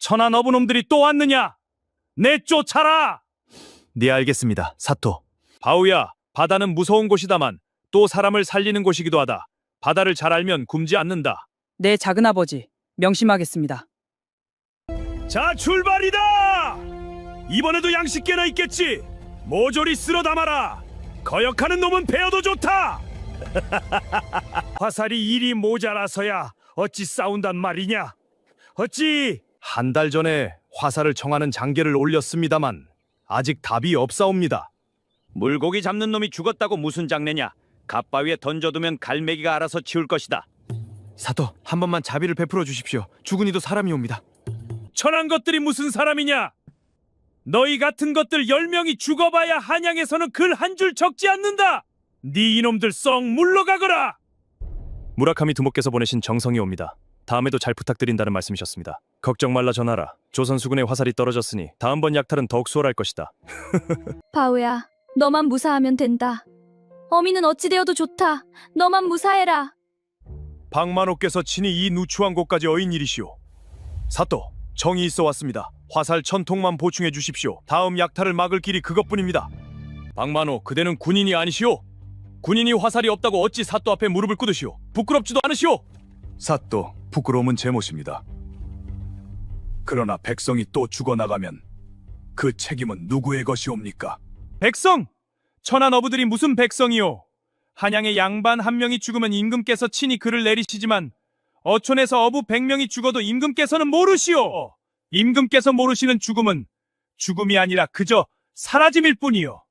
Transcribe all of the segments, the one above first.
천한 어부놈들이 또 왔느냐? 내쫓아라! 네, 알겠습니다, 사또. 바우야, 바다는 무서운 곳이다만 또 사람을 살리는 곳이기도 하다. 바다를 잘 알면 굶지 않는다. 네, 작은아버지. 명심하겠습니다. 자, 출발이다! 이번에도 양식개나 있겠지? 모조리 쓸어 담아라! 거역하는 놈은 베어도 좋다! 화살이 일이 모자라서야 어찌 싸운단 말이냐? 어찌 한 달 전에 화살을 청하는 장계를 올렸습니다만 아직 답이 없사옵니다. 물고기 잡는 놈이 죽었다고 무슨 장례냐? 갓바위에 던져두면 갈매기가 알아서 치울 것이다. 사또, 한 번만 자비를 베풀어 주십시오. 죽은 이도 사람이옵니다. 천한 것들이 무슨 사람이냐? 너희 같은 것들 10명이 죽어봐야 한양에서는 글 한 줄 적지 않는다! 네 이놈들 썩 물러가거라! 무라카미 두목께서 보내신 정성이옵니다. 다음에도 잘 부탁드린다는 말씀이셨습니다. 걱정 말라 전하라. 조선 수군의 화살이 떨어졌으니 다음번 약탈은 더욱 수월할 것이다. 바우야, 너만 무사하면 된다. 어미는 어찌 되어도 좋다. 너만 무사해라. 박만호께서 친히 이 누추한 곳까지 어인 일이시오. 사또, 정이 있어 왔습니다. 화살 1000통만 보충해 주십시오. 다음 약탈을 막을 길이 그것뿐입니다. 박만호, 그대는 군인이 아니시오? 군인이 화살이 없다고 어찌 사또 앞에 무릎을 꿇으시오? 부끄럽지도 않으시오? 사또, 부끄러움은 제 몫입니다. 그러나 백성이 또 죽어나가면 그 책임은 누구의 것이옵니까? 백성! 천한 어부들이 무슨 백성이오? 한양의 양반 한 명이 죽으면 임금께서 친히 글을 내리시지만 어촌에서 어부 100명이 죽어도 임금께서는 모르시오. 임금께서 모르시는 죽음은 죽음이 아니라 그저 사라짐일 뿐이오.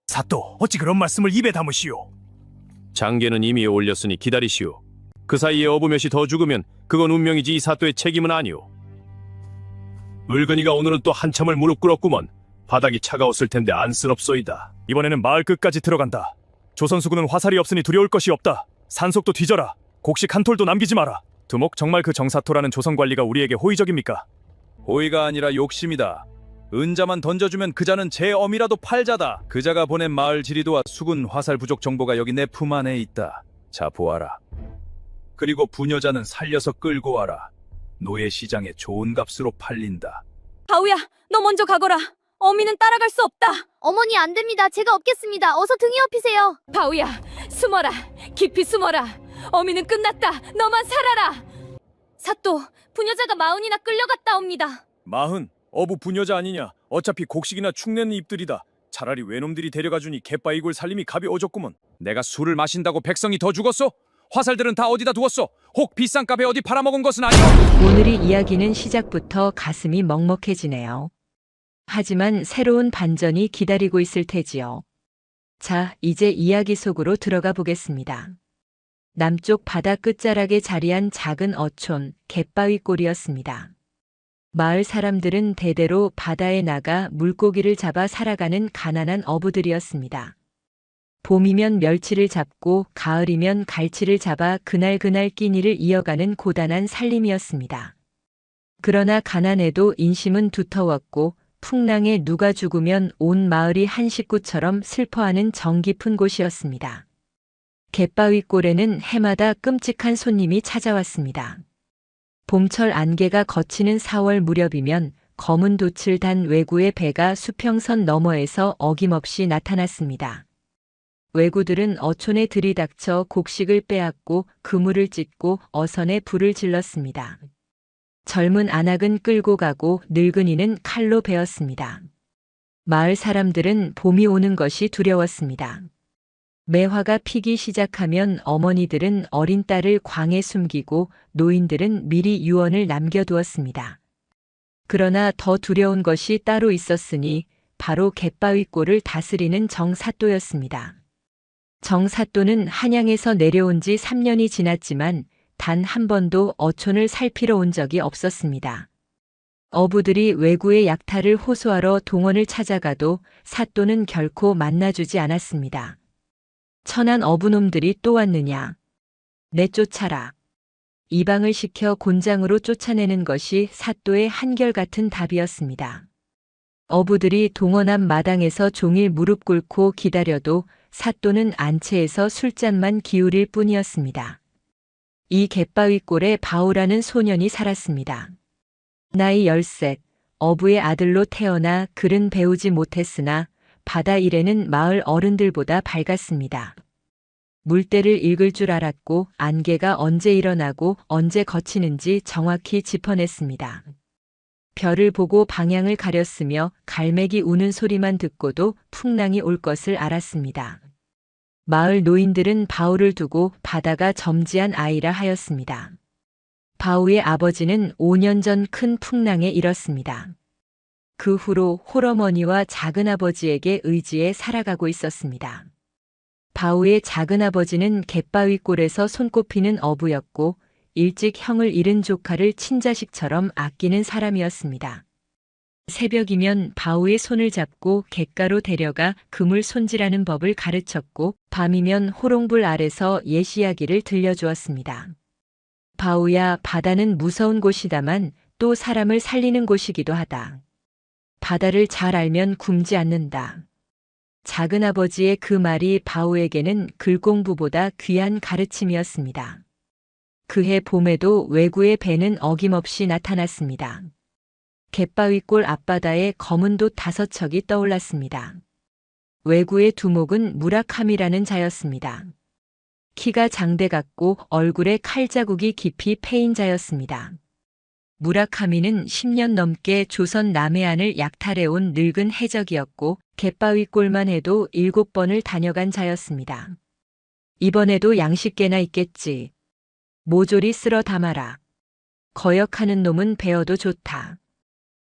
사또, 어찌 그런 말씀을 입에 담으시오? 장계는 이미 올렸으니 기다리시오. 그 사이에 어부 몇이 더 죽으면 그건 운명이지 이 사또의 책임은 아니오. 물건이가 오늘은 또 한참을 무릎 꿇었구먼. 바닥이 차가웠을 텐데 안쓰럽소이다. 이번에는 마을 끝까지 들어간다. 조선 수군은 화살이 없으니 두려울 것이 없다. 산속도 뒤져라. 곡식 한 톨도 남기지 마라. 두목, 정말 그 정사토라는 조선 관리가 우리에게 호의적입니까? 호의가 아니라 욕심이다. 은자만 던져주면 그자는 제 어미라도 팔자다. 그자가 보낸 마을 지리도와 수군 화살 부족 정보가 여기 내 품 안에 있다. 자, 보아라. 그리고 부녀자는 살려서 끌고 와라. 노예 시장에 좋은 값으로 팔린다. 바우야, 너 먼저 가거라. 어미는 따라갈 수 없다. 어머니, 안 됩니다. 제가 업겠습니다. 어서 등에 업히세요. 바우야, 숨어라. 깊이 숨어라. 어미는 끝났다. 너만 살아라. 사또, 부녀자가 40이나 끌려갔다옵니다. 40? 어부 부녀자 아니냐? 어차피 곡식이나 축내는 입들이다. 차라리 외놈들이 데려가주니 갯바위굴 살림이 값이 어졌구먼. 내가 술을 마신다고 백성이 더 죽었어? 화살들은 다 어디다 두었어? 혹 비싼 값에 어디 팔아먹은 것은 아니오? 오늘의 이야기는 시작부터 가슴이 먹먹해지네요. 하지만 새로운 반전이 기다리고 있을 테지요. 자, 이제 이야기 속으로 들어가 보겠습니다. 남쪽 바다 끝자락에 자리한 작은 어촌, 갯바위골이었습니다. 마을 사람들은 대대로 바다에 나가 물고기를 잡아 살아가는 가난한 어부들이었습니다. 봄이면 멸치를 잡고 가을이면 갈치를 잡아 그날그날 끼니를 이어가는 고단한 살림이었습니다. 그러나 가난해도 인심은 두터웠고 풍랑에 누가 죽으면 온 마을이 한 식구처럼 슬퍼하는 정 깊은 곳이었습니다. 갯바위골에는 해마다 끔찍한 손님이 찾아왔습니다. 봄철 안개가 걷히는 4월 무렵이면 검은 돛을 단 왜구의 배가 수평선 너머에서 어김없이 나타났습니다. 왜구들은 어촌에 들이닥쳐 곡식을 빼앗고 그물을 찢고 어선에 불을 질렀습니다. 젊은 안악은 끌고 가고 늙은이는 칼로 베었습니다. 마을 사람들은 봄이 오는 것이 두려웠습니다. 매화가 피기 시작하면 어머니들은 어린 딸을 광에 숨기고 노인들은 미리 유언을 남겨두었습니다. 그러나 더 두려운 것이 따로 있었으니 바로 갯바위골을 다스리는 정사또였습니다. 정사또는 한양에서 내려온 지 3년이 지났지만 단 한 번도 어촌을 살피러 온 적이 없었습니다. 어부들이 왜구의 약탈을 호소하러 동원을 찾아가도 사또는 결코 만나주지 않았습니다. 천한 어부놈들이 또 왔느냐? 내쫓아라. 이방을 시켜 곤장으로 쫓아내는 것이 사또의 한결같은 답이었습니다. 어부들이 동원한 마당에서 종일 무릎 꿇고 기다려도 사또는 안채에서 술잔만 기울일 뿐이었습니다. 이 갯바위골에 바우라는 소년이 살았습니다. 나이 13, 어부의 아들로 태어나 글은 배우지 못했으나 바다 일에는 마을 어른들보다 밝았습니다. 물때를 읽을 줄 알았고 안개가 언제 일어나고 언제 걷히는지 정확히 짚어냈습니다. 별을 보고 방향을 가렸으며 갈매기 우는 소리만 듣고도 풍랑이 올 것을 알았습니다. 마을 노인들은 바우를 두고 바다가 점지한 아이라 하였습니다. 바우의 아버지는 5년 전 큰 풍랑에 잃었습니다. 그 후로 홀어머니와 작은아버지에게 의지해 살아가고 있었습니다. 바우의 작은아버지는 갯바위골에서 손꼽히는 어부였고 일찍 형을 잃은 조카를 친자식처럼 아끼는 사람이었습니다. 새벽이면 바우의 손을 잡고 갯가로 데려가 그물 손질하는 법을 가르쳤고 밤이면 호롱불 아래서 옛 이야기를 들려주었습니다. 바우야, 바다는 무서운 곳이다만 또 사람을 살리는 곳이기도 하다. 바다를 잘 알면 굶지 않는다. 작은아버지의 그 말이 바우에게는 글공부보다 귀한 가르침이었습니다. 그해 봄에도 외구의 배는 어김없이 나타났습니다. 갯바위골 앞바다에 검은 돛 5척이 떠올랐습니다. 외구의 두목은 무라카미라는 자였습니다. 키가 장대 같고 얼굴에 칼자국이 깊이 패인 자였습니다. 무라카미는 10년 넘게 조선 남해안을 약탈해온 늙은 해적이었고 갯바위골만 해도 7번을 다녀간 자였습니다. 이번에도 양식개나 있겠지. 모조리 쓸어 담아라. 거역하는 놈은 베어도 좋다.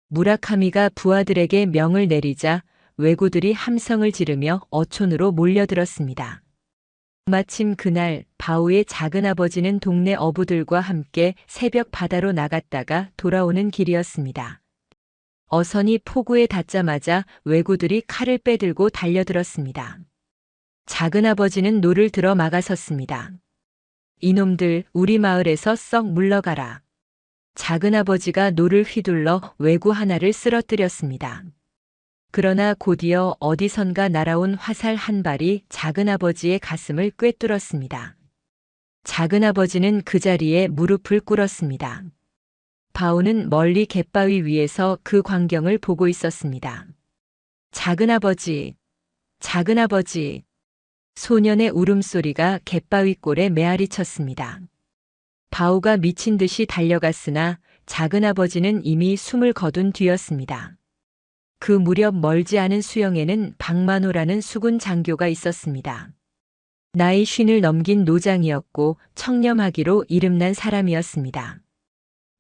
무라카미가 부하들에게 명을 내리자 왜구들이 함성을 지르며 어촌으로 몰려들었습니다. 마침 그날 바우의 작은아버지는 동네 어부들과 함께 새벽 바다로 나갔다가 돌아오는 길이었습니다. 어선이 포구에 닿자마자 왜구들이 칼을 빼들고 달려들었습니다. 작은아버지는 노를 들어 막아섰습니다. 이놈들, 우리 마을에서 썩 물러가라. 작은아버지가 노를 휘둘러 왜구 하나를 쓰러뜨렸습니다. 그러나 곧이어 어디선가 날아온 화살 한 발이 작은아버지의 가슴을 꿰뚫었습니다. 작은아버지는 그 자리에 무릎을 꿇었습니다. 바우는 멀리 갯바위 위에서 그 광경을 보고 있었습니다. 작은아버지, 작은아버지. 소년의 울음소리가 갯바위골에 메아리 쳤습니다. 바우가 미친 듯이 달려갔으나 작은아버지는 이미 숨을 거둔 뒤였습니다. 그 무렵 멀지 않은 수영에는 박만호라는 수군 장교가 있었습니다. 나이 50을 넘긴 노장이었고 청렴하기로 이름난 사람이었습니다.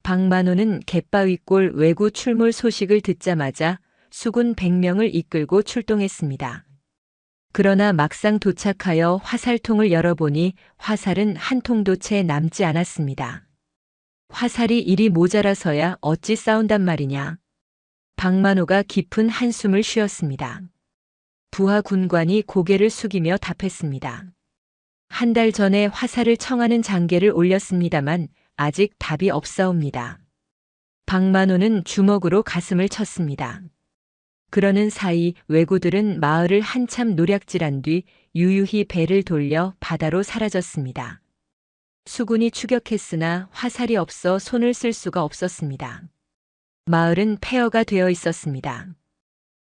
박만호는 갯바위골 왜구 출몰 소식을 듣자마자 수군 100명을 이끌고 출동했습니다. 그러나 막상 도착하여 화살통을 열어보니 화살은 한 통도 채 남지 않았습니다. 화살이 이리 모자라서야 어찌 싸운단 말이냐. 박만호가 깊은 한숨을 쉬었습니다. 부하 군관이 고개를 숙이며 답했습니다. 한 달 전에 화살을 청하는 장계를 올렸습니다만 아직 답이 없사옵니다. 박만호는 주먹으로 가슴을 쳤습니다. 그러는 사이 왜구들은 마을을 한참 노략질한 뒤 유유히 배를 돌려 바다로 사라졌습니다. 수군이 추격했으나 화살이 없어 손을 쓸 수가 없었습니다. 마을은 폐허가 되어 있었습니다.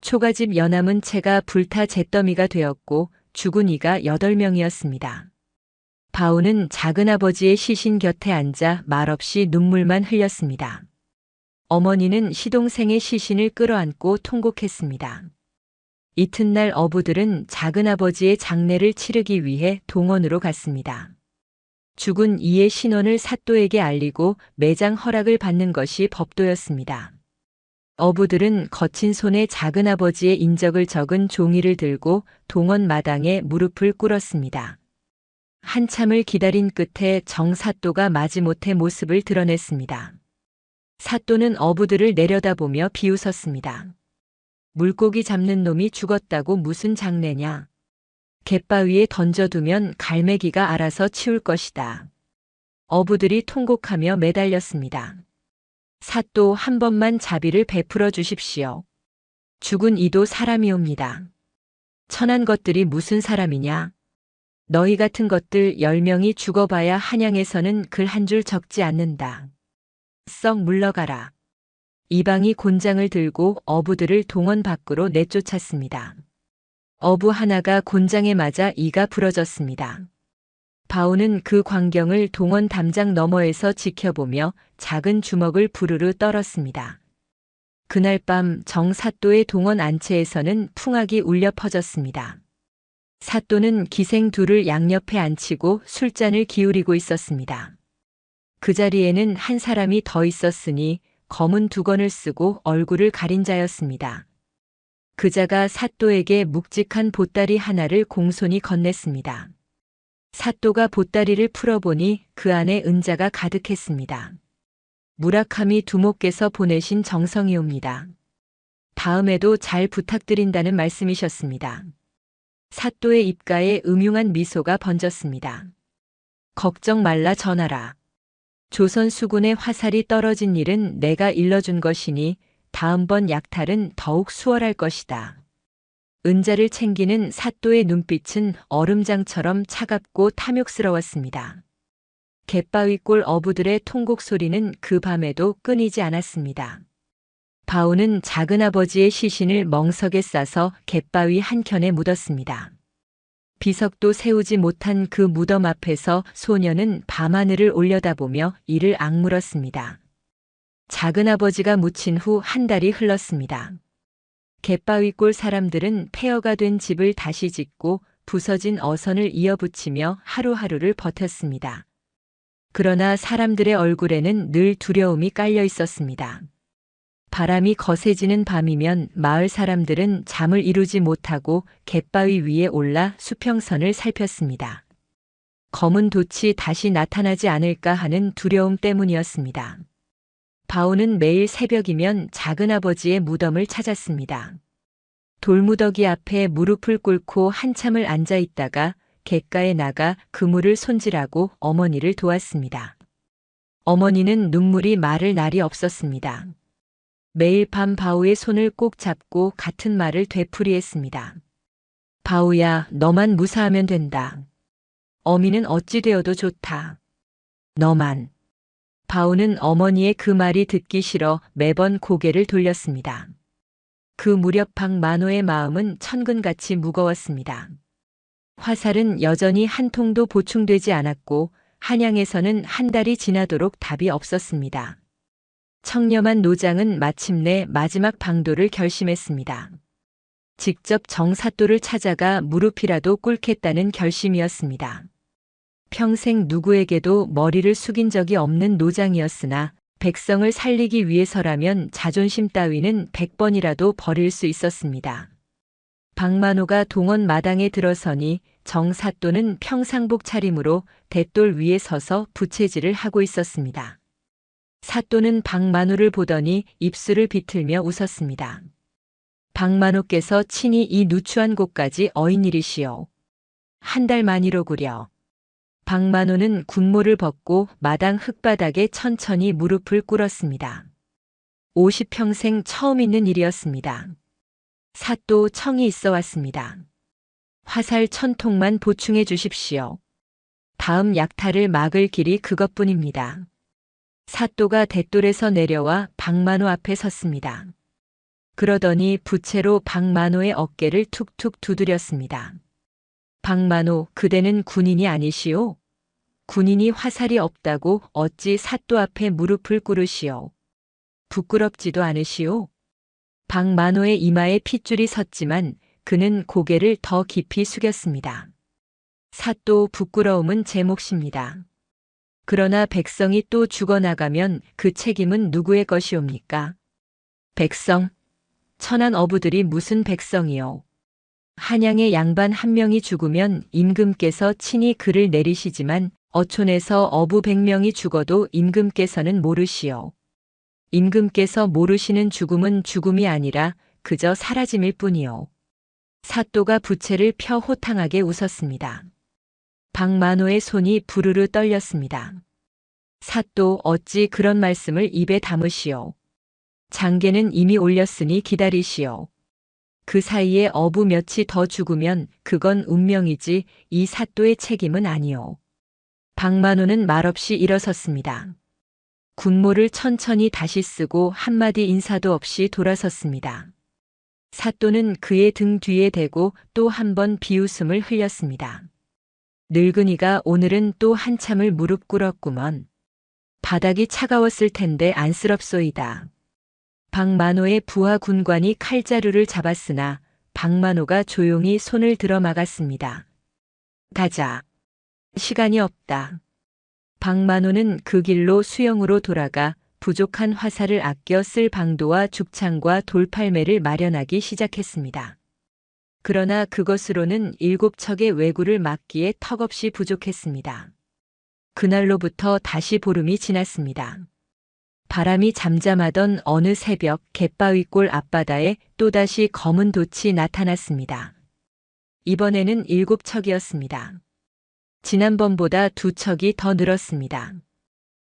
초가집 연암은 채가 불타 잿더미가 되었고 죽은 이가 8명이었습니다. 바우는 작은아버지의 시신 곁에 앉아 말없이 눈물만 흘렸습니다. 어머니는 시동생의 시신을 끌어안고 통곡했습니다. 이튿날 어부들은 작은아버지의 장례를 치르기 위해 동원으로 갔습니다. 죽은 이의 신원을 사또에게 알리고 매장 허락을 받는 것이 법도였습니다. 어부들은 거친 손에 작은아버지의 인적을 적은 종이를 들고 동원 마당에 무릎을 꿇었습니다. 한참을 기다린 끝에 정사또가 마지못해 모습을 드러냈습니다. 사또는 어부들을 내려다보며 비웃었습니다. 물고기 잡는 놈이 죽었다고 무슨 장례냐. 갯바위에 던져두면 갈매기가 알아서 치울 것이다. 어부들이 통곡하며 매달렸습니다. 사또 한 번만 자비를 베풀어 주십시오. 죽은 이도 사람이옵니다. 천한 것들이 무슨 사람이냐. 너희 같은 것들 10명이 죽어봐야 한양에서는 글 한 줄 적지 않는다. 썩 물러가라. 이방이 곤장을 들고 어부들을 동원 밖으로 내쫓았습니다. 어부 하나가 곤장에 맞아 이가 부러졌습니다. 바오는 그 광경을 동원 담장 너머에서 지켜보며 작은 주먹을 부르르 떨었습니다. 그날 밤 정사또의 동원 안채에서는 풍악이 울려 퍼졌습니다. 사또는 기생 둘을 양옆에 앉히고 술잔을 기울이고 있었습니다. 그 자리에는 한 사람이 더 있었으니 검은 두건을 쓰고 얼굴을 가린 자였습니다. 그 자가 사또에게 묵직한 보따리 하나를 공손히 건넸습니다. 사또가 보따리를 풀어보니 그 안에 은자가 가득했습니다. 무라카미 두목께서 보내신 정성이옵니다. 다음에도 잘 부탁드린다는 말씀이셨습니다. 사또의 입가에 음흉한 미소가 번졌습니다. 걱정 말라 전하라. 조선 수군의 화살이 떨어진 일은 내가 일러준 것이니 다음번 약탈은 더욱 수월할 것이다. 은자를 챙기는 사또의 눈빛은 얼음장처럼 차갑고 탐욕스러웠습니다. 갯바위골 어부들의 통곡 소리는 그 밤에도 끊이지 않았습니다. 바오는 작은아버지의 시신을 멍석에 싸서 갯바위 한켠에 묻었습니다. 비석도 세우지 못한 그 무덤 앞에서 소녀는 밤하늘을 올려다보며 이를 악물었습니다. 작은아버지가 묻힌 후 한 달이 흘렀습니다. 갯바위골 사람들은 폐허가 된 집을 다시 짓고 부서진 어선을 이어붙이며 하루하루를 버텼습니다. 그러나 사람들의 얼굴에는 늘 두려움이 깔려 있었습니다. 바람이 거세지는 밤이면 마을 사람들은 잠을 이루지 못하고 갯바위 위에 올라 수평선을 살폈습니다. 검은 돛이 다시 나타나지 않을까 하는 두려움 때문이었습니다. 바오는 매일 새벽이면 작은아버지의 무덤을 찾았습니다. 돌무더기 앞에 무릎을 꿇고 한참을 앉아 있다가 갯가에 나가 그물을 손질하고 어머니를 도왔습니다. 어머니는 눈물이 마를 날이 없었습니다. 매일 밤 바오의 손을 꼭 잡고 같은 말을 되풀이했습니다. 바오야, 너만 무사하면 된다. 어미는 어찌 되어도 좋다. 너만. 바오는 어머니의 그 말이 듣기 싫어 매번 고개를 돌렸습니다. 그 무렵 박만호의 마음은 천근같이 무거웠습니다. 화살은 여전히 한 통도 보충되지 않았고 한양에서는 한 달이 지나도록 답이 없었습니다. 청렴한 노장은 마침내 마지막 방도를 결심했습니다. 직접 정사또를 찾아가 무릎이라도 꿇겠다는 결심이었습니다. 평생 누구에게도 머리를 숙인 적이 없는 노장이었으나 백성을 살리기 위해서라면 자존심 따위는 100번이라도 버릴 수 있었습니다. 박만호가 동원 마당에 들어서니 정사또는 평상복 차림으로 돛돌 위에 서서 부채질을 하고 있었습니다. 사또는 박만호를 보더니 입술을 비틀며 웃었습니다. 박만호께서 친히 이 누추한 곳까지 어인일이시오. 한 달 만이로구려. 박만호는 군모를 벗고 마당 흙바닥에 천천히 무릎을 꿇었습니다. 50평생 처음 있는 일이었습니다. 사또 청이 있어 왔습니다. 화살 1000통만 보충해 주십시오. 다음 약탈을 막을 길이 그것뿐입니다. 사또가 돛돌에서 내려와 박만호 앞에 섰습니다. 그러더니 부채로 박만호의 어깨를 툭툭 두드렸습니다. 박만호, 그대는 군인이 아니시오? 군인이 화살이 없다고 어찌 사또 앞에 무릎을 꿇으시오? 부끄럽지도 않으시오? 박만호의 이마에 핏줄이 섰지만 그는 고개를 더 깊이 숙였습니다. 사또, 부끄러움은 제 몫입니다. 그러나 백성이 또 죽어나가면 그 책임은 누구의 것이옵니까? 백성? 천한 어부들이 무슨 백성이요? 한양의 양반 한 명이 죽으면 임금께서 친히 글을 내리시지만 어촌에서 어부 100명이 죽어도 임금께서는 모르시오. 임금께서 모르시는 죽음은 죽음이 아니라 그저 사라짐일 뿐이요. 사또가 부채를 펴 호탕하게 웃었습니다. 박만호의 손이 부르르 떨렸습니다. 사또, 어찌 그런 말씀을 입에 담으시오. 장계는 이미 올렸으니 기다리시오. 그 사이에 어부 몇이 더 죽으면 그건 운명이지 이 사또의 책임은 아니오. 박만호는 말없이 일어섰습니다. 군모를 천천히 다시 쓰고 한마디 인사도 없이 돌아섰습니다. 사또는 그의 등 뒤에 대고 또 한 번 비웃음을 흘렸습니다. 늙은이가 오늘은 또 한참을 무릎 꿇었구먼. 바닥이 차가웠을 텐데 안쓰럽소이다. 박만호의 부하 군관이 칼자루를 잡았으나 박만호가 조용히 손을 들어 막았습니다. 가자. 시간이 없다. 박만호는 그 길로 수영으로 돌아가 부족한 화살을 아껴 쓸 방도와 죽창과 돌팔매를 마련하기 시작했습니다. 그러나 그것으로는 7척의 왜구를 막기에 턱없이 부족했습니다. 그날로부터 다시 보름이 지났습니다. 바람이 잠잠하던 어느 새벽 갯바위골 앞바다에 또다시 검은 돛이 나타났습니다. 이번에는 7척이었습니다. 지난번보다 2척이 더 늘었습니다.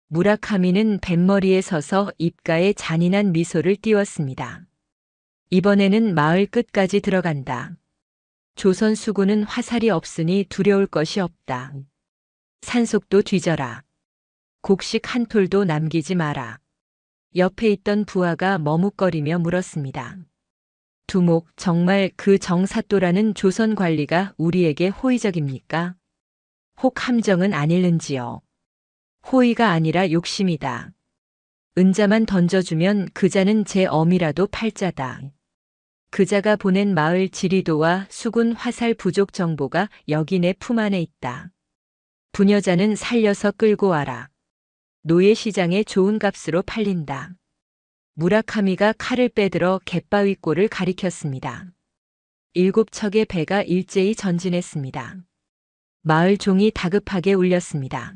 무라카미는 뱃머리에 서서 입가에 잔인한 미소를 띄웠습니다. 이번에는 마을 끝까지 들어간다. 조선 수군은 화살이 없으니 두려울 것이 없다. 산속도 뒤져라. 곡식 한 톨도 남기지 마라. 옆에 있던 부하가 머뭇거리며 물었습니다. 두목, 정말 그 정사또라는 조선 관리가 우리에게 호의적입니까? 혹 함정은 아닐는지요? 호의가 아니라 욕심이다. 은자만 던져주면 그자는 제 어미라도 팔자다. 그자가 보낸 마을 지리도와 수군 화살 부족 정보가 여기 내 품 안에 있다. 부녀자는 살려서 끌고 와라. 노예시장에 좋은 값으로 팔린다. 무라카미가 칼을 빼들어 갯바위골을 가리켰습니다. 7척의 배가 일제히 전진했습니다. 마을 종이 다급하게 울렸습니다.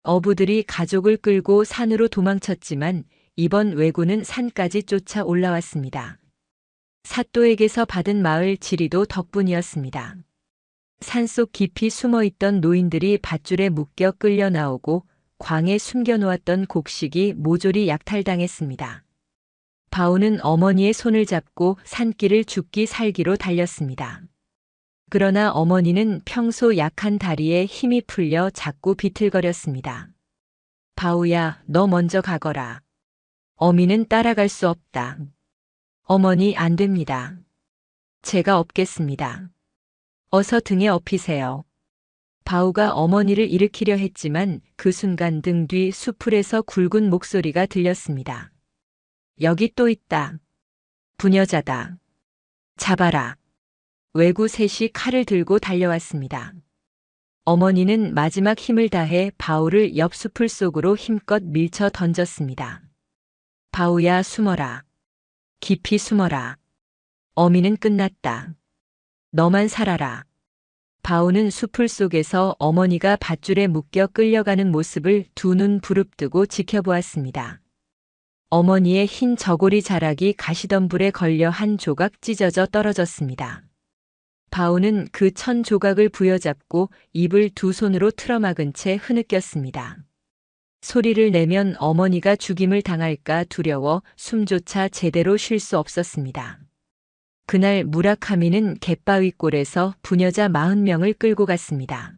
어부들이 가족을 끌고 산으로 도망쳤지만 이번 왜구는 산까지 쫓아 올라왔습니다. 사또에게서 받은 마을 지리도 덕분이었습니다. 산속 깊이 숨어있던 노인들이 밧줄에 묶여 끌려 나오고 광에 숨겨놓았던 곡식이 모조리 약탈당했습니다. 바오는 어머니의 손을 잡고 산길을 죽기 살기로 달렸습니다. 그러나 어머니는 평소 약한 다리에 힘이 풀려 자꾸 비틀거렸습니다. 바오야, 너 먼저 가거라. 어미는 따라갈 수 없다. 어머니, 안 됩니다. 제가 업겠습니다. 어서 등에 업히세요. 바오가 어머니를 일으키려 했지만 그 순간 등 뒤 수풀에서 굵은 목소리가 들렸습니다. 여기 또 있다. 부녀자다. 잡아라. 왜구 셋이 칼을 들고 달려왔습니다. 어머니는 마지막 힘을 다해 바오를 옆 수풀 속으로 힘껏 밀쳐 던졌습니다. 바오야, 숨어라. 깊이 숨어라. 어미는 끝났다. 너만 살아라. 바오는 수풀 속에서 어머니가 밧줄에 묶여 끌려가는 모습을 두 눈 부릅뜨고 지켜보았습니다. 어머니의 흰 저고리 자락이 가시덤불에 걸려 한 조각 찢어져 떨어졌습니다. 바오는 그 천 조각을 부여잡고 입을 두 손으로 틀어막은 채 흐느꼈습니다. 소리를 내면 어머니가 죽임을 당할까 두려워 숨조차 제대로 쉴 수 없었습니다. 그날 무라카미는 갯바위골에서 부녀자 40명을 끌고 갔습니다.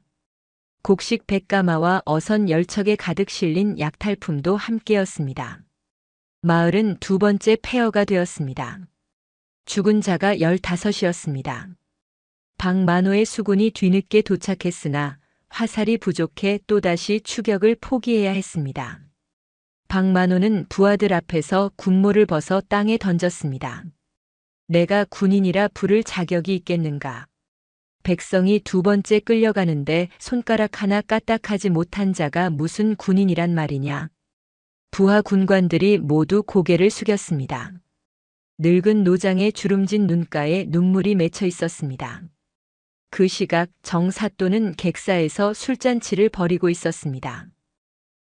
곡식 100가마와 어선 10척에 가득 실린 약탈품도 함께였습니다. 마을은 두 번째 폐허가 되었습니다. 죽은 자가 15이었습니다. 박만호의 수군이 뒤늦게 도착했으나 화살이 부족해 또다시 추격을 포기해야 했습니다. 박만호는 부하들 앞에서 군모를 벗어 땅에 던졌습니다. 내가 군인이라 부를 자격이 있겠는가? 백성이 두 번째 끌려가는데 손가락 하나 까딱하지 못한 자가 무슨 군인이란 말이냐? 부하 군관들이 모두 고개를 숙였습니다. 늙은 노장의 주름진 눈가에 눈물이 맺혀 있었습니다. 그 시각 정사또는 객사에서 술잔치를 벌이고 있었습니다.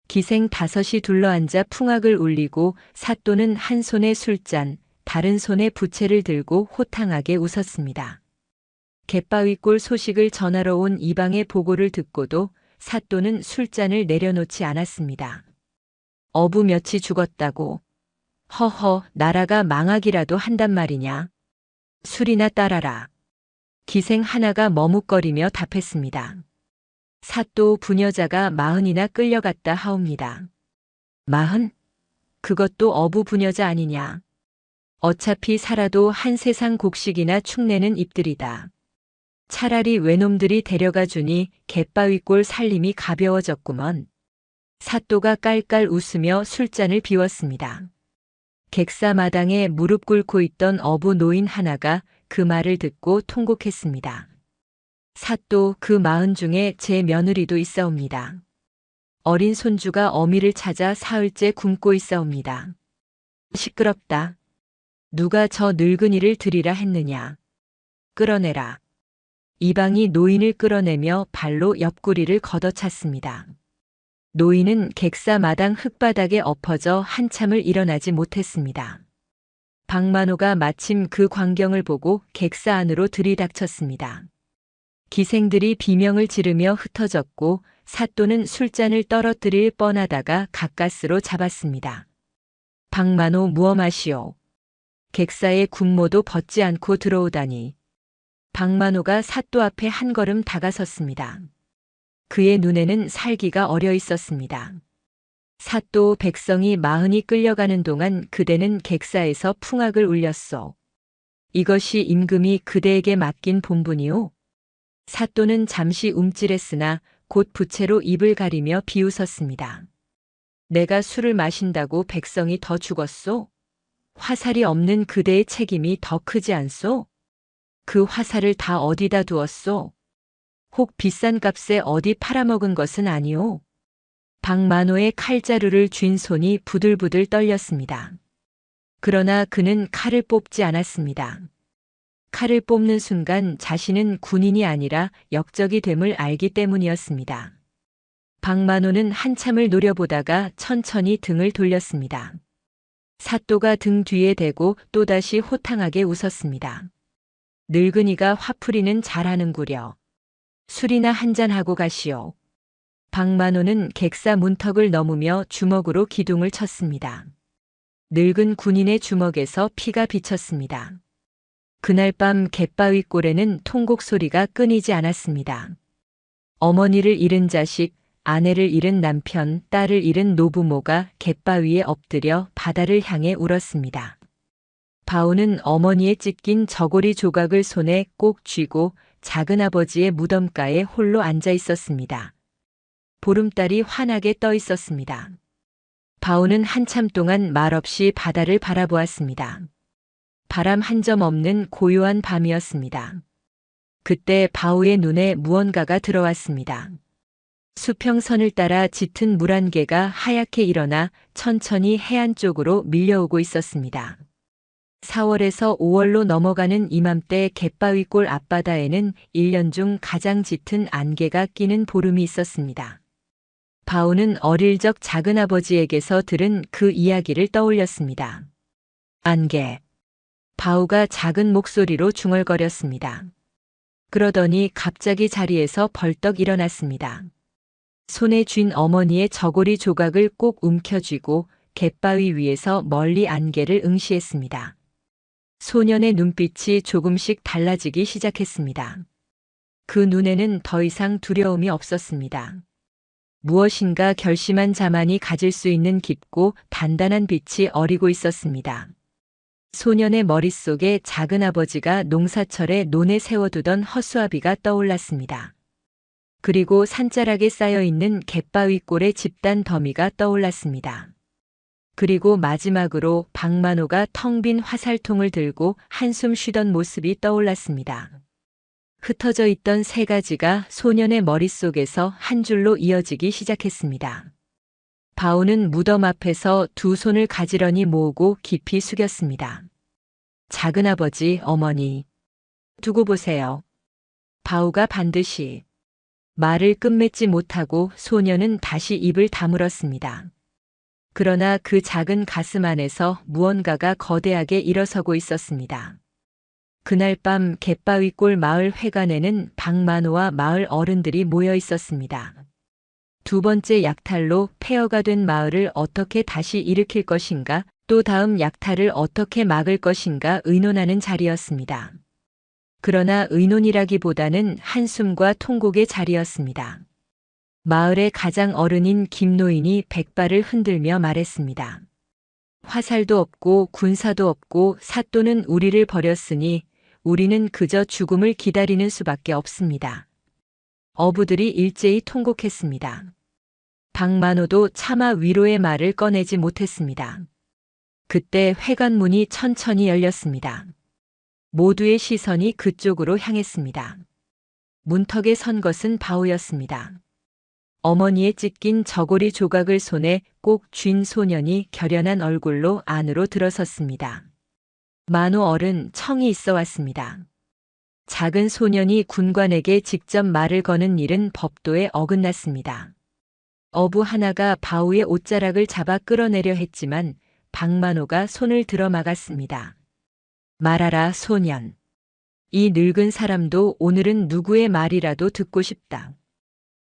기생 5이 둘러앉아 풍악을 울리고 사또는 한 손에 술잔, 다른 손에 부채를 들고 호탕하게 웃었습니다. 갯바위골 소식을 전하러 온 이방의 보고를 듣고도 사또는 술잔을 내려놓지 않았습니다. 어부 몇이 죽었다고. 허허, 나라가 망하기라도 한단 말이냐. 술이나 따라라. 기생 하나가 머뭇거리며 답했습니다. 사또 부녀자가 40이나 끌려갔다 하옵니다. 마흔? 그것도 어부 부녀자 아니냐. 어차피 살아도 한 세상 곡식이나 축내는 입들이다. 차라리 외놈들이 데려가 주니 갯바위꼴 살림이 가벼워졌구먼. 사또가 깔깔 웃으며 술잔을 비웠습니다. 객사 마당에 무릎 꿇고 있던 어부 노인 하나가 그 말을 듣고 통곡했습니다. 사또, 그 마흔 중에 제 며느리도 있사옵니다. 어린 손주가 어미를 찾아 사흘째 굶고 있사옵니다. 시끄럽다. 누가 저 늙은이를 들이라 했느냐. 끌어내라. 이방이 노인을 끌어내며 발로 옆구리를 걷어찼습니다. 노인은 객사 마당 흙바닥에 엎어져 한참을 일어나지 못했습니다. 박만호가 마침 그 광경을 보고 객사 안으로 들이닥쳤습니다. 기생들이 비명을 지르며 흩어졌고 사또는 술잔을 떨어뜨릴 뻔하다가 가까스로 잡았습니다. 박만호 무엄하시오. 객사의 군모도 벗지 않고 들어오다니. 박만호가 사또 앞에 한 걸음 다가섰습니다. 그의 눈에는 살기가 어려 있었습니다. 사또, 백성이 마흔이 끌려가는 동안 그대는 객사에서 풍악을 울렸소. 이것이 임금이 그대에게 맡긴 본분이오. 사또는 잠시 움찔했으나 곧 부채로 입을 가리며 비웃었습니다. 내가 술을 마신다고 백성이 더 죽었소? 화살이 없는 그대의 책임이 더 크지 않소? 그 화살을 다 어디다 두었소? 혹 비싼 값에 어디 팔아먹은 것은 아니오? 박만호의 칼자루를 쥔 손이 부들부들 떨렸습니다. 그러나 그는 칼을 뽑지 않았습니다. 칼을 뽑는 순간 자신은 군인이 아니라 역적이 됨을 알기 때문이었습니다. 박만호는 한참을 노려보다가 천천히 등을 돌렸습니다. 사또가 등 뒤에 대고 또다시 호탕하게 웃었습니다. 늙은이가 화풀이는 잘하는구려. 술이나 한잔하고 가시오. 박만호는 객사 문턱을 넘으며 주먹으로 기둥을 쳤습니다. 늙은 군인의 주먹에서 피가 비쳤습니다. 그날 밤 갯바위골에는 통곡 소리가 끊이지 않았습니다. 어머니를 잃은 자식, 아내를 잃은 남편, 딸을 잃은 노부모가 갯바위에 엎드려 바다를 향해 울었습니다. 바오는 어머니의 찢긴 저고리 조각을 손에 꼭 쥐고 작은아버지의 무덤가에 홀로 앉아 있었습니다. 보름달이 환하게 떠 있었습니다. 바오는 한참 동안 말없이 바다를 바라보았습니다. 바람 한 점 없는 고요한 밤이었습니다. 그때 바오의 눈에 무언가가 들어왔습니다. 수평선을 따라 짙은 물 한 개가 하얗게 일어나 천천히 해안 쪽으로 밀려오고 있었습니다. 4월에서 5월로 넘어가는 이맘때 갯바위골 앞바다에는 1년 중 가장 짙은 안개가 끼는 보름이 있었습니다. 바오는 어릴 적 작은아버지에게서 들은 그 이야기를 떠올렸습니다. 안개. 바오가 작은 목소리로 중얼거렸습니다. 그러더니 갑자기 자리에서 벌떡 일어났습니다. 손에 쥔 어머니의 저고리 조각을 꼭 움켜쥐고 갯바위 위에서 멀리 안개를 응시했습니다. 소년의 눈빛이 조금씩 달라지기 시작했습니다. 그 눈에는 더 이상 두려움이 없었습니다. 무엇인가 결심한 자만이 가질 수 있는 깊고 단단한 빛이 어리고 있었습니다. 소년의 머릿속에 작은아버지가 농사철에 논에 세워두던 허수아비가 떠올랐습니다. 그리고 산자락에 쌓여있는 갯바위골의 집단 더미가 떠올랐습니다. 그리고 마지막으로 박만호가 텅 빈 화살통을 들고 한숨 쉬던 모습이 떠올랐습니다. 흩어져 있던 세 가지가 소년의 머릿속에서 한 줄로 이어지기 시작했습니다. 바오는 무덤 앞에서 두 손을 가지런히 모으고 깊이 숙였습니다. 작은아버지, 어머니, 두고 보세요. 바오가 반드시. 말을 끝맺지 못하고 소년은 다시 입을 다물었습니다. 그러나 그 작은 가슴 안에서 무언가가 거대하게 일어서고 있었습니다. 그날 밤 갯바위골 마을 회관에는 박만호와 마을 어른들이 모여 있었습니다. 두 번째 약탈로 폐허가 된 마을을 어떻게 다시 일으킬 것인가, 또 다음 약탈을 어떻게 막을 것인가 의논하는 자리였습니다. 그러나 의논이라기보다는 한숨과 통곡의 자리였습니다. 마을의 가장 어른인 김노인이 백발을 흔들며 말했습니다. 화살도 없고 군사도 없고 사또는 우리를 버렸으니 우리는 그저 죽음을 기다리는 수밖에 없습니다. 어부들이 일제히 통곡했습니다. 박만호도 차마 위로의 말을 꺼내지 못했습니다. 그때 회관문이 천천히 열렸습니다. 모두의 시선이 그쪽으로 향했습니다. 문턱에 선 것은 바오였습니다. 어머니의 찢긴 저고리 조각을 손에 꼭 쥔 소년이 결연한 얼굴로 안으로 들어섰습니다. 만호 어른, 청이 있어 왔습니다. 작은 소년이 군관에게 직접 말을 거는 일은 법도에 어긋났습니다. 어부 하나가 바오의 옷자락을 잡아 끌어내려 했지만 박만호가 손을 들어 막았습니다. 말하라, 소년. 이 늙은 사람도 오늘은 누구의 말이라도 듣고 싶다.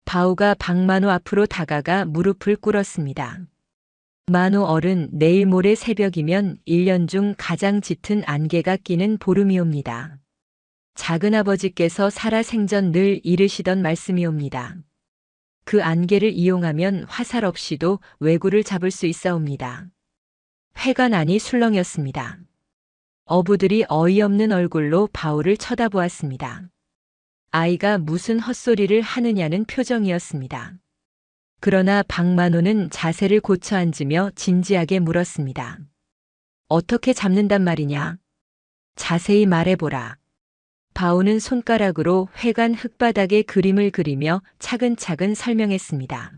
바오가 박만호 앞으로 다가가 무릎을 꿇었습니다. 만호 어른, 내일 모레 새벽이면 1년 중 가장 짙은 안개가 끼는 보름이옵니다. 작은아버지께서 살아생전 늘 이르시던 말씀이옵니다. 그 안개를 이용하면 화살 없이도 왜구를 잡을 수 있사옵니다. 회관 안이 술렁였습니다. 어부들이 어이없는 얼굴로 바오를 쳐다보았습니다. 아이가 무슨 헛소리를 하느냐는 표정이었습니다. 그러나 박만호는 자세를 고쳐 앉으며 진지하게 물었습니다. 어떻게 잡는단 말이냐? 자세히 말해보라. 바오는 손가락으로 회관 흙바닥에 그림을 그리며 차근차근 설명했습니다.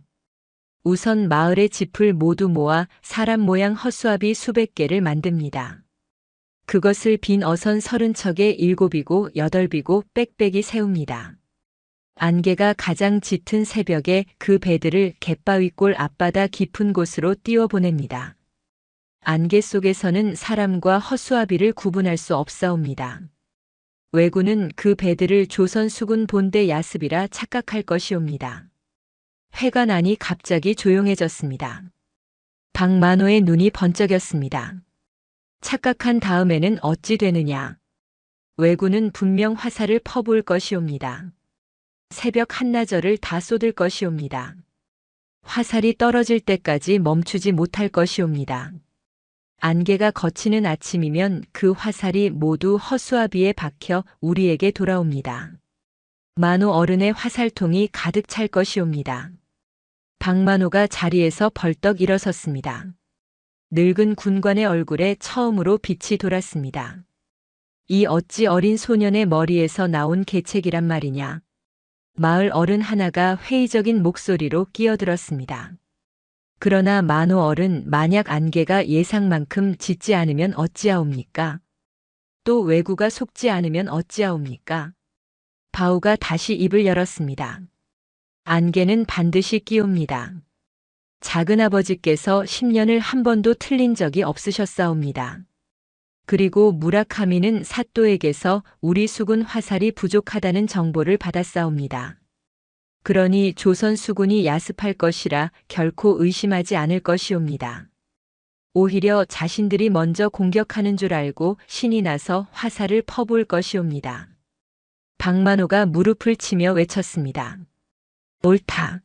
우선 마을의 짚을 모두 모아 사람 모양 허수아비 수백 개를 만듭니다. 그것을 빈 어선 30척에 7이고 8이고 빽빽이 세웁니다. 안개가 가장 짙은 새벽에 그 배들을 갯바위골 앞바다 깊은 곳으로 띄워보냅니다. 안개 속에서는 사람과 허수아비를 구분할 수 없사옵니다. 왜구는 그 배들을 조선 수군 본대 야습이라 착각할 것이옵니다. 회관 안이 갑자기 조용해졌습니다. 박만호의 눈이 번쩍였습니다. 착각한 다음에는 어찌 되느냐. 왜구는 분명 화살을 퍼부을 것이옵니다. 새벽 한나절을 다 쏟을 것이옵니다. 화살이 떨어질 때까지 멈추지 못할 것이옵니다. 안개가 걷히는 아침이면 그 화살이 모두 허수아비에 박혀 우리에게 돌아옵니다. 만호 어른의 화살통이 가득 찰 것이옵니다. 박만호가 자리에서 벌떡 일어섰습니다. 늙은 군관의 얼굴에 처음으로 빛이 돌았습니다. 이 어찌 어린 소년의 머리에서 나온 계책이란 말이냐. 마을 어른 하나가 회의적인 목소리로 끼어들었습니다. 그러나 만호 어른, 만약 안개가 예상만큼 짙지 않으면 어찌하옵니까? 또 왜구가 속지 않으면 어찌하옵니까? 바오가 다시 입을 열었습니다. 안개는 반드시 끼옵니다. 작은아버지께서 10년을 한 번도 틀린 적이 없으셨사옵니다. 그리고 무라카미는 사또에게서 우리 수군 화살이 부족하다는 정보를 받았사옵니다. 그러니 조선 수군이 야습할 것이라 결코 의심하지 않을 것이옵니다. 오히려 자신들이 먼저 공격하는 줄 알고 신이 나서 화살을 퍼부을 것이옵니다. 박만호가 무릎을 치며 외쳤습니다. 옳다.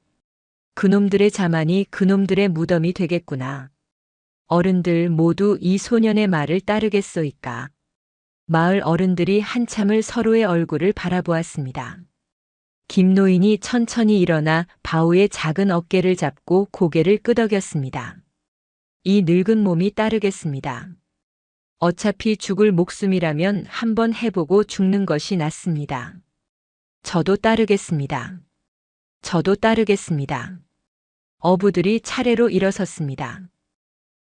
그놈들의 자만이 그놈들의 무덤이 되겠구나. 어른들 모두 이 소년의 말을 따르겠소이까. 마을 어른들이 한참을 서로의 얼굴을 바라보았습니다. 김노인이 천천히 일어나 바오의 작은 어깨를 잡고 고개를 끄덕였습니다. 이 늙은 몸이 따르겠습니다. 어차피 죽을 목숨이라면 한번 해보고 죽는 것이 낫습니다. 저도 따르겠습니다. 저도 따르겠습니다. 어부들이 차례로 일어섰습니다.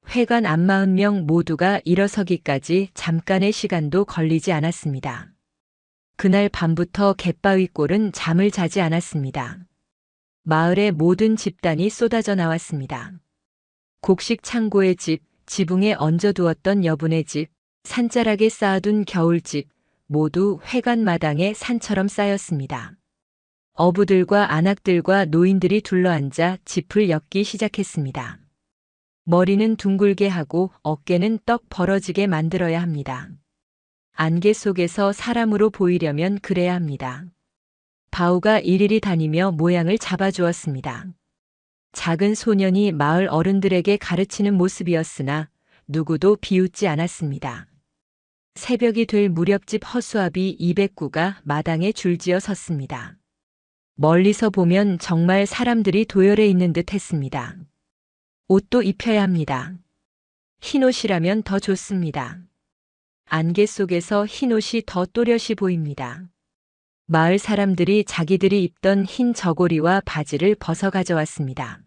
회관 90명 모두가 일어서기까지 잠깐의 시간도 걸리지 않았습니다. 그날 밤부터 갯바위골은 잠을 자지 않았습니다. 마을의 모든 집단이 쏟아져 나왔습니다. 곡식 창고의 집, 지붕에 얹어두었던 여분의 집, 산자락에 쌓아둔 겨울집, 모두 회관 마당에 산처럼 쌓였습니다. 어부들과 안악들과 노인들이 둘러앉아 짚을 엮기 시작했습니다. 머리는 둥글게 하고 어깨는 떡 벌어지게 만들어야 합니다. 안개 속에서 사람으로 보이려면 그래야 합니다. 바우가 일일이 다니며 모양을 잡아주었습니다. 작은 소년이 마을 어른들에게 가르치는 모습이었으나 누구도 비웃지 않았습니다. 새벽이 될 무렵 집 허수아비 209가 마당에 줄지어 섰습니다. 멀리서 보면 정말 사람들이 도열해 있는 듯 했습니다. 옷도 입혀야 합니다. 흰 옷이라면 더 좋습니다. 안개 속에서 흰 옷이 더 또렷이 보입니다. 마을 사람들이 자기들이 입던 흰 저고리와 바지를 벗어 가져왔습니다.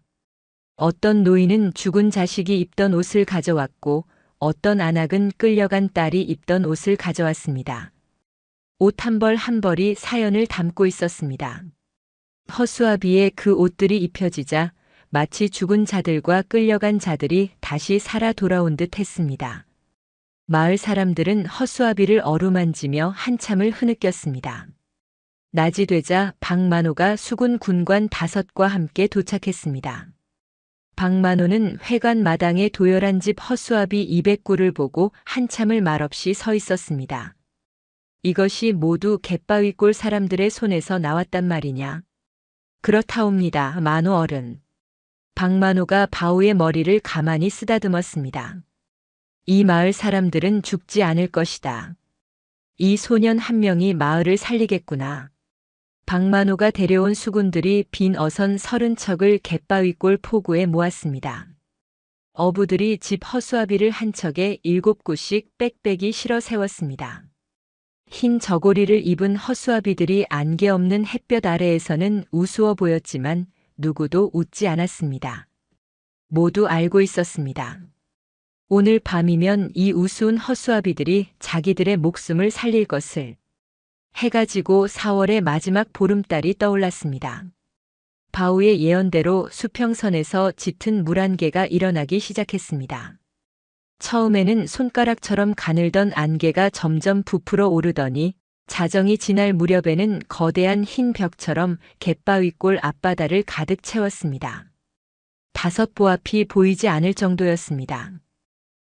어떤 노인은 죽은 자식이 입던 옷을 가져왔고 어떤 안악은 끌려간 딸이 입던 옷을 가져왔습니다. 옷 한 벌 한 벌이 사연을 담고 있었습니다. 허수아비의 그 옷들이 입혀지자 마치 죽은 자들과 끌려간 자들이 다시 살아 돌아온 듯 했습니다. 마을 사람들은 허수아비를 어루만지며 한참을 흐느꼈습니다. 낮이 되자 박만호가 수군 군관 5과 함께 도착했습니다. 박만호는 회관 마당에 도열한 집 허수아비 209를 보고 한참을 말없이 서 있었습니다. 이것이 모두 갯바위골 사람들의 손에서 나왔단 말이냐? 그렇다옵니다, 만호 어른. 박만호가 바우의 머리를 가만히 쓰다듬었습니다. 이 마을 사람들은 죽지 않을 것이다. 이 소년 한 명이 마을을 살리겠구나. 박만호가 데려온 수군들이 빈 어선 30척을 갯바위골 포구에 모았습니다. 어부들이 집 허수아비를 한 척에 7구씩 빽빽이 실어 세웠습니다. 흰 저고리를 입은 허수아비들이 안개 없는 햇볕 아래에서는 우스워 보였지만 누구도 웃지 않았습니다. 모두 알고 있었습니다. 오늘 밤이면 이 우스운 허수아비들이 자기들의 목숨을 살릴 것을. 해가 지고 4월의 마지막 보름달이 떠올랐습니다. 바우의 예언대로 수평선에서 짙은 물안개가 일어나기 시작했습니다. 처음에는 손가락처럼 가늘던 안개가 점점 부풀어 오르더니 자정이 지날 무렵에는 거대한 흰 벽처럼 갯바위골 앞바다를 가득 채웠습니다. 5보 앞이 보이지 않을 정도였습니다.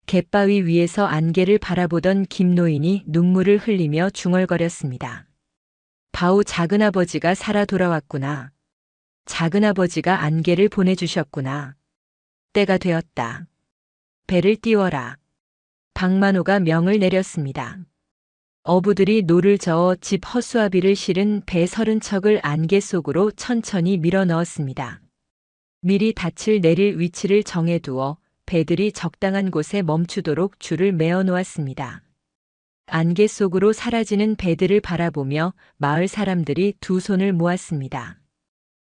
갯바위 위에서 안개를 바라보던 김노인이 눈물을 흘리며 중얼거렸습니다. 바우 작은아버지가 살아 돌아왔구나. 작은아버지가 안개를 보내주셨구나. 때가 되었다. 배를 띄워라. 박만호가 명을 내렸습니다. 어부들이 노를 저어 집 허수아비를 실은 배 30척을 안개 속으로 천천히 밀어 넣었습니다. 미리 닻을 내릴 위치를 정해두어 배들이 적당한 곳에 멈추도록 줄을 메어 놓았습니다. 안개 속으로 사라지는 배들을 바라보며 마을 사람들이 두 손을 모았습니다.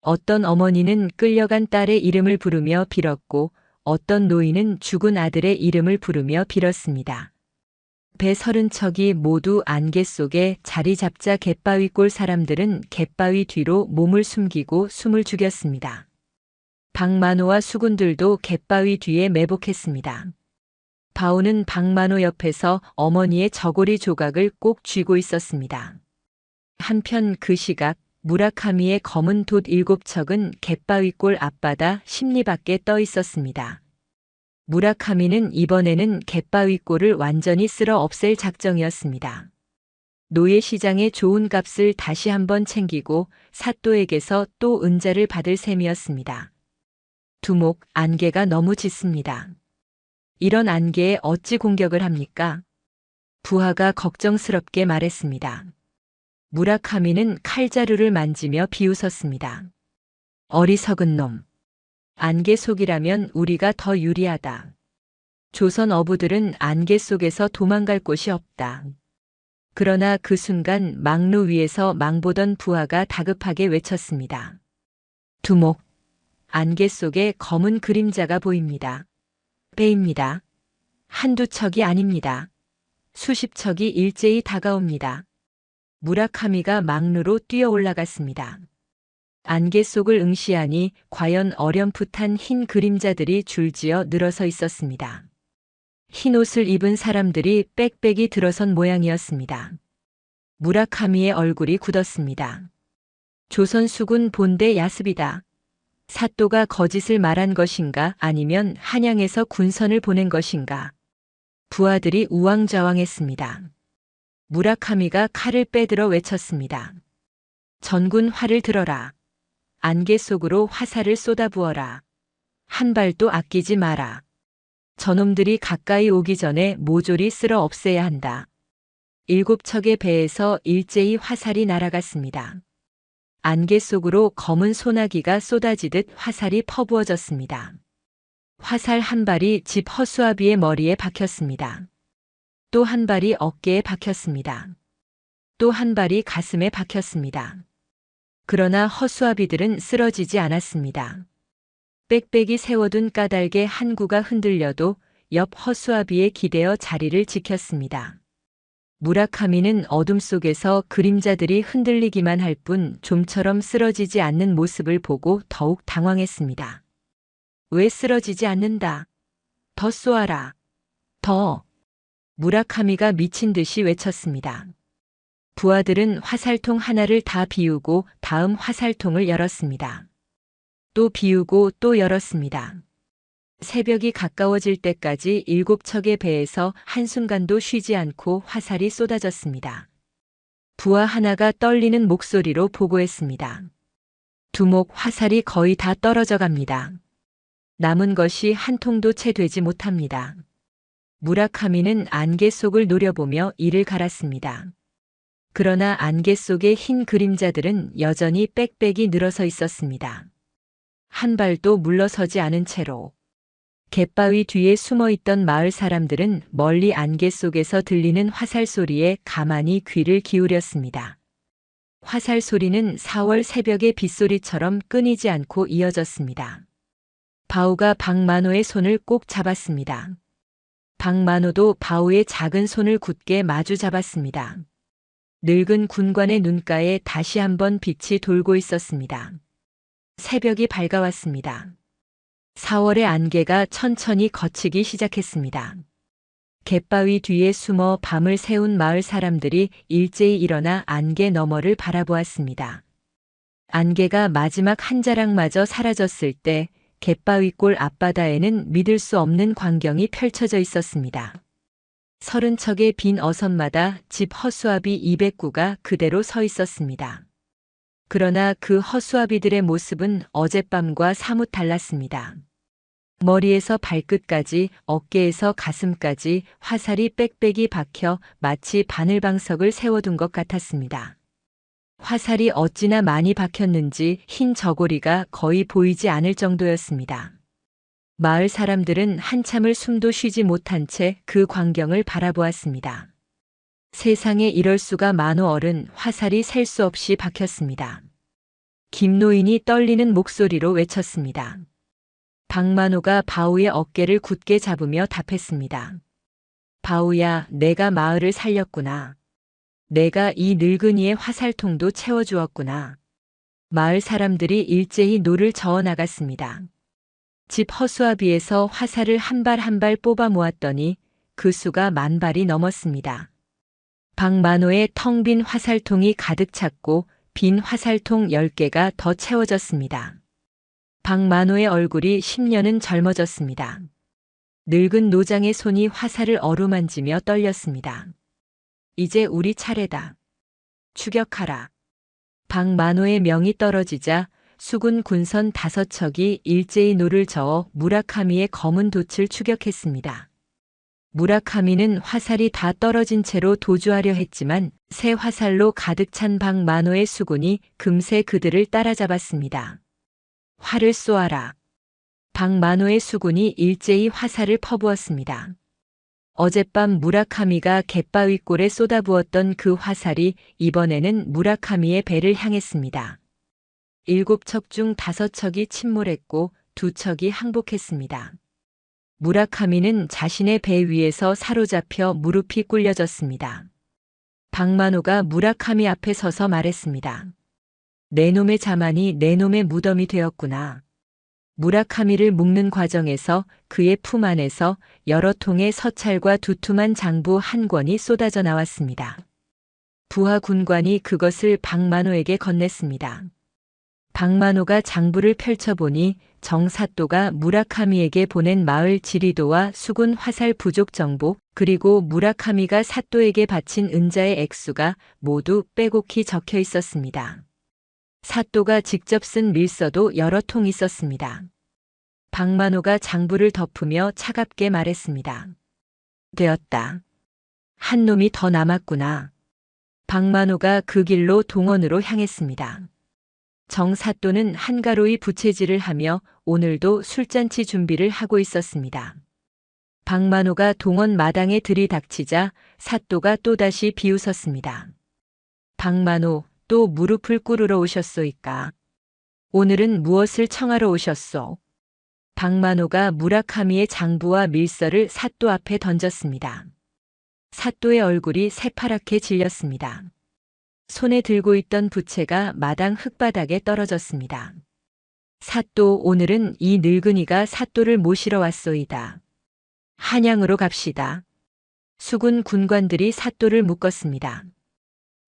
어떤 어머니는 끌려간 딸의 이름을 부르며 빌었고 어떤 노인은 죽은 아들의 이름을 부르며 빌었습니다. 배 30척이 모두 안개 속에 자리 잡자 갯바위골 사람들은 갯바위 뒤로 몸을 숨기고 숨을 죽였습니다. 박만호와 수군들도 갯바위 뒤에 매복했습니다. 바우는 박만호 옆에서 어머니의 저고리 조각을 꼭 쥐고 있었습니다. 한편 그 시각 무라카미의 검은 돛 7척은 갯바위골 앞바다 심리 밖에 떠 있었습니다. 무라카미는 이번에는 갯바위골을 완전히 쓸어 없앨 작정이었습니다. 노예시장의 좋은 값을 다시 한번 챙기고 사또에게서 또 은자를 받을 셈이었습니다. 두목, 안개가 너무 짙습니다. 이런 안개에 어찌 공격을 합니까? 부하가 걱정스럽게 말했습니다. 무라카미는 칼자루를 만지며 비웃었습니다. 어리석은 놈. 안개 속이라면 우리가 더 유리하다. 조선 어부들은 안개 속에서 도망갈 곳이 없다. 그러나 그 순간 망루 위에서 망보던 부하가 다급하게 외쳤습니다. 두목. 안개 속에 검은 그림자가 보입니다. 배입니다. 한두 척이 아닙니다. 수십 척이 일제히 다가옵니다. 무라카미가 망루로 뛰어 올라갔습니다. 안개 속을 응시하니 과연 어렴풋한 흰 그림자들이 줄지어 늘어서 있었습니다. 흰 옷을 입은 사람들이 빽빽이 들어선 모양이었습니다. 무라카미의 얼굴이 굳었습니다. 조선 수군 본대 야습이다. 사또가 거짓을 말한 것인가 아니면 한양에서 군선을 보낸 것인가. 부하들이 우왕좌왕했습니다. 무라카미가 칼을 빼들어 외쳤습니다. 전군 활을 들어라. 안개 속으로 화살을 쏟아부어라. 한 발도 아끼지 마라. 저놈들이 가까이 오기 전에 모조리 쓸어 없애야 한다. 7척의 배에서 일제히 화살이 날아갔습니다. 안개 속으로 검은 소나기가 쏟아지듯 화살이 퍼부어졌습니다. 화살 한 발이 집 허수아비의 머리에 박혔습니다. 또 한 발이 어깨에 박혔습니다. 또 한 발이 가슴에 박혔습니다. 그러나 허수아비들은 쓰러지지 않았습니다. 빽빽이 세워둔 까닭에 한 구가 흔들려도 옆 허수아비에 기대어 자리를 지켰습니다. 무라카미는 어둠 속에서 그림자들이 흔들리기만 할 뿐 좀처럼 쓰러지지 않는 모습을 보고 더욱 당황했습니다. 왜 쓰러지지 않는다? 더 쏘아라. 더. 무라카미가 미친 듯이 외쳤습니다. 부하들은 화살통 하나를 다 비우고 다음 화살통을 열었습니다. 또 비우고 또 열었습니다. 새벽이 가까워질 때까지 7척의 배에서 한순간도 쉬지 않고 화살이 쏟아졌습니다. 부하 하나가 떨리는 목소리로 보고했습니다. 두목 화살이 거의 다 떨어져 갑니다. 남은 것이 한 통도 채 되지 못합니다. 무라카미는 안개 속을 노려보며 이를 갈았습니다. 그러나 안개 속의 흰 그림자들은 여전히 빽빽이 늘어서 있었습니다. 한 발도 물러서지 않은 채로. 갯바위 뒤에 숨어 있던 마을 사람들은 멀리 안개 속에서 들리는 화살 소리에 가만히 귀를 기울였습니다. 화살 소리는 4월 새벽의 빗소리처럼 끊이지 않고 이어졌습니다. 바우가 박만호의 손을 꼭 잡았습니다. 박만호도 바우의 작은 손을 굳게 마주 잡았습니다. 늙은 군관의 눈가에 다시 한번 빛이 돌고 있었습니다. 새벽이 밝아왔습니다. 4월의 안개가 천천히 걷히기 시작했습니다. 갯바위 뒤에 숨어 밤을 새운 마을 사람들이 일제히 일어나 안개 너머를 바라보았습니다. 안개가 마지막 한 자락마저 사라졌을 때 갯바위골 앞바다에는 믿을 수 없는 광경이 펼쳐져 있었습니다. 30척의 빈 어선마다 집 허수아비 200구가 그대로 서 있었습니다. 그러나 그 허수아비들의 모습은 어젯밤과 사뭇 달랐습니다. 머리에서 발끝까지, 어깨에서 가슴까지 화살이 빽빽이 박혀 마치 바늘방석을 세워둔 것 같았습니다. 화살이 어찌나 많이 박혔는지 흰 저고리가 거의 보이지 않을 정도였습니다. 마을 사람들은 한참을 숨도 쉬지 못한 채 그 광경을 바라보았습니다. 세상에 이럴 수가 만호 어른, 화살이 셀 수 없이 박혔습니다. 김노인이 떨리는 목소리로 외쳤습니다. 박만호가 바우의 어깨를 굳게 잡으며 답했습니다. 바우야, 내가 마을을 살렸구나. 내가 이 늙은이의 화살통도 채워주었구나. 마을 사람들이 일제히 노를 저어 나갔습니다. 집 허수아비에서 화살을 한 발 한 발 뽑아 모았더니 그 수가 10,000발이 넘었습니다. 박만호의 텅 빈 화살통이 가득 찼고 빈 화살통 10개가 더 채워졌습니다. 박만호의 얼굴이 10년은 젊어졌습니다. 늙은 노장의 손이 화살을 어루만지며 떨렸습니다. 이제 우리 차례다. 추격하라. 박만호의 명이 떨어지자 수군 군선 5척이 일제히 노를 저어 무라카미의 검은 돛을 추격했습니다. 무라카미는 화살이 다 떨어진 채로 도주하려 했지만 새 화살로 가득 찬 박만호의 수군이 금세 그들을 따라잡았습니다. 활을 쏘아라. 박만호의 수군이 일제히 화살을 퍼부었습니다. 어젯밤 무라카미가 갯바위골에 쏟아부었던 그 화살이 이번에는 무라카미의 배를 향했습니다. 7척 중 5척이 침몰했고 2척이 항복했습니다. 무라카미는 자신의 배 위에서 사로잡혀 무릎이 꿇려졌습니다. 박만호가 무라카미 앞에 서서 말했습니다. 내 놈의 자만이 내 놈의 무덤이 되었구나. 무라카미를 묶는 과정에서 그의 품 안에서 여러 통의 서찰과 두툼한 장부 한 권이 쏟아져 나왔습니다. 부하 군관이 그것을 박만호에게 건넸습니다. 박만호가 장부를 펼쳐보니 정사또가 무라카미에게 보낸 마을 지리도와 수군 화살 부족 정보, 그리고 무라카미가 사또에게 바친 은자의 액수가 모두 빼곡히 적혀 있었습니다. 사또가 직접 쓴 밀서도 여러 통 있었습니다. 박만호가 장부를 덮으며 차갑게 말했습니다. 되었다. 한 놈이 더 남았구나. 박만호가 그 길로 동원으로 향했습니다. 정사또는 한가로이 부채질을 하며 오늘도 술잔치 준비를 하고 있었습니다. 박만호가 동원 마당에 들이닥치자 사또가 또다시 비웃었습니다. 박만호, 또 무릎을 꿇으러 오셨소이까? 오늘은 무엇을 청하러 오셨소? 박만호가 무라카미의 장부와 밀서를 사또 앞에 던졌습니다. 사또의 얼굴이 새파랗게 질렸습니다. 손에 들고 있던 부채가 마당 흙바닥에 떨어졌습니다. 사또, 오늘은 이 늙은이가 사또를 모시러 왔소이다. 한양으로 갑시다. 수군 군관들이 사또를 묶었습니다.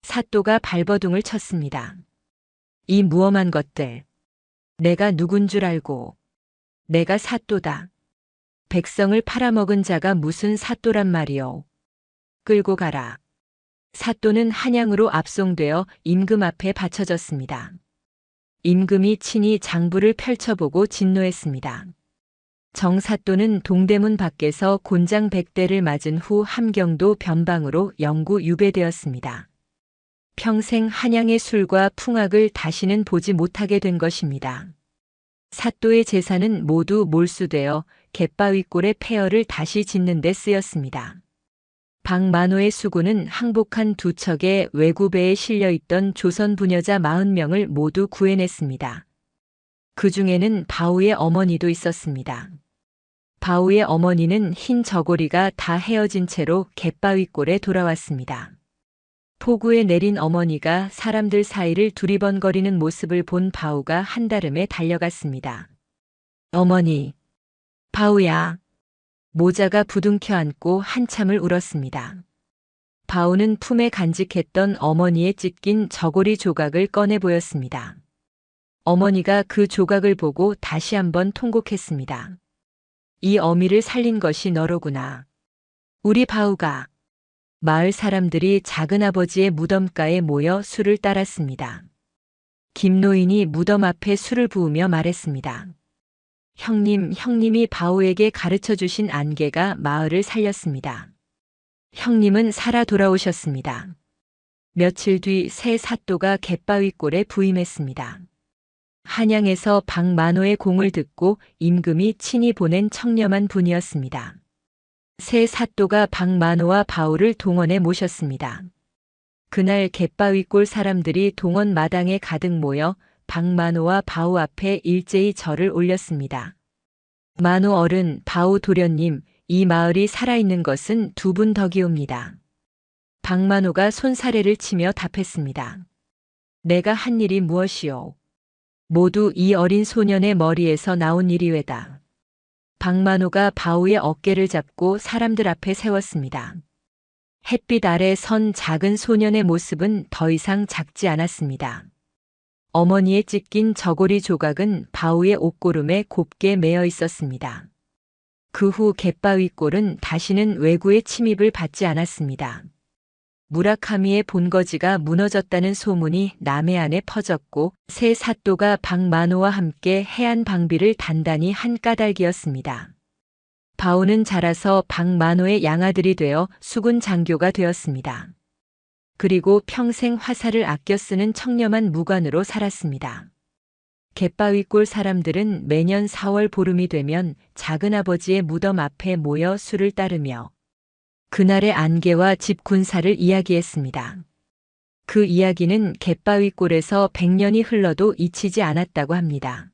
사또가 발버둥을 쳤습니다. 이 무엄한 것들. 내가 누군 줄 알고. 내가 사또다. 백성을 팔아먹은 자가 무슨 사또란 말이오. 끌고 가라. 사또는 한양으로 압송되어 임금 앞에 바쳐졌습니다. 임금이 친히 장부를 펼쳐보고 진노했습니다. 정사또는 동대문 밖에서 곤장 100대를 맞은 후 함경도 변방으로 영구 유배되었습니다. 평생 한양의 술과 풍악을 다시는 보지 못하게 된 것입니다. 사또의 재산은 모두 몰수되어 갯바위골의 폐허를 다시 짓는 데 쓰였습니다. 박만호의 수군은 항복한 두 척의 외구배에 실려있던 조선 부녀자 40명을 모두 구해냈습니다. 그 중에는 바우의 어머니도 있었습니다. 바우의 어머니는 흰 저고리가 다 헤어진 채로 갯바위골에 돌아왔습니다. 폭우에 내린 어머니가 사람들 사이를 두리번거리는 모습을 본 바우가 한달음에 달려갔습니다. 어머니, 바우야. 모자가 부둥켜 안고 한참을 울었습니다. 바우는 품에 간직했던 어머니의 찢긴 저고리 조각을 꺼내 보였습니다. 어머니가 그 조각을 보고 다시 한번 통곡했습니다. 이 어미를 살린 것이 너로구나. 우리 바우가. 마을 사람들이 작은아버지의 무덤가에 모여 술을 따랐습니다. 김노인이 무덤 앞에 술을 부으며 말했습니다. 형님이 바우에게 가르쳐 주신 안개가 마을을 살렸습니다. 형님은 살아 돌아오셨습니다. 며칠 뒤 새 사또가 갯바위골에 부임했습니다. 한양에서 박만호의 공을 듣고 임금이 친히 보낸 청렴한 분이었습니다. 새 사또가 박만호와 바우를 동원에 모셨습니다. 그날 갯바위골 사람들이 동원 마당에 가득 모여 박만호와 바우 앞에 일제히 절을 올렸습니다. 만호 어른, 바우 도련님, 이 마을이 살아있는 것은 두 분 덕이옵니다. 박만호가 손사래를 치며 답했습니다. 내가 한 일이 무엇이오? 모두 이 어린 소년의 머리에서 나온 일이외다. 박만호가 바우의 어깨를 잡고 사람들 앞에 세웠습니다. 햇빛 아래 선 작은 소년의 모습은 더 이상 작지 않았습니다. 어머니의 찢긴 저고리 조각은 바우의 옷고름에 곱게 매어 있었습니다. 그 후 갯바위골은 다시는 외구의 침입을 받지 않았습니다. 무라카미의 본거지가 무너졌다는 소문이 남해안에 퍼졌고 새 사또가 박만호와 함께 해안 방비를 단단히 한 까닭이었습니다. 바우는 자라서 박만호의 양아들이 되어 수군 장교가 되었습니다. 그리고 평생 화살을 아껴 쓰는 청렴한 무관으로 살았습니다. 갯바위골 사람들은 매년 4월 보름이 되면 작은아버지의 무덤 앞에 모여 술을 따르며 그날의 안개와 집 군사를 이야기했습니다. 그 이야기는 갯바위골에서 100년이 흘러도 잊히지 않았다고 합니다.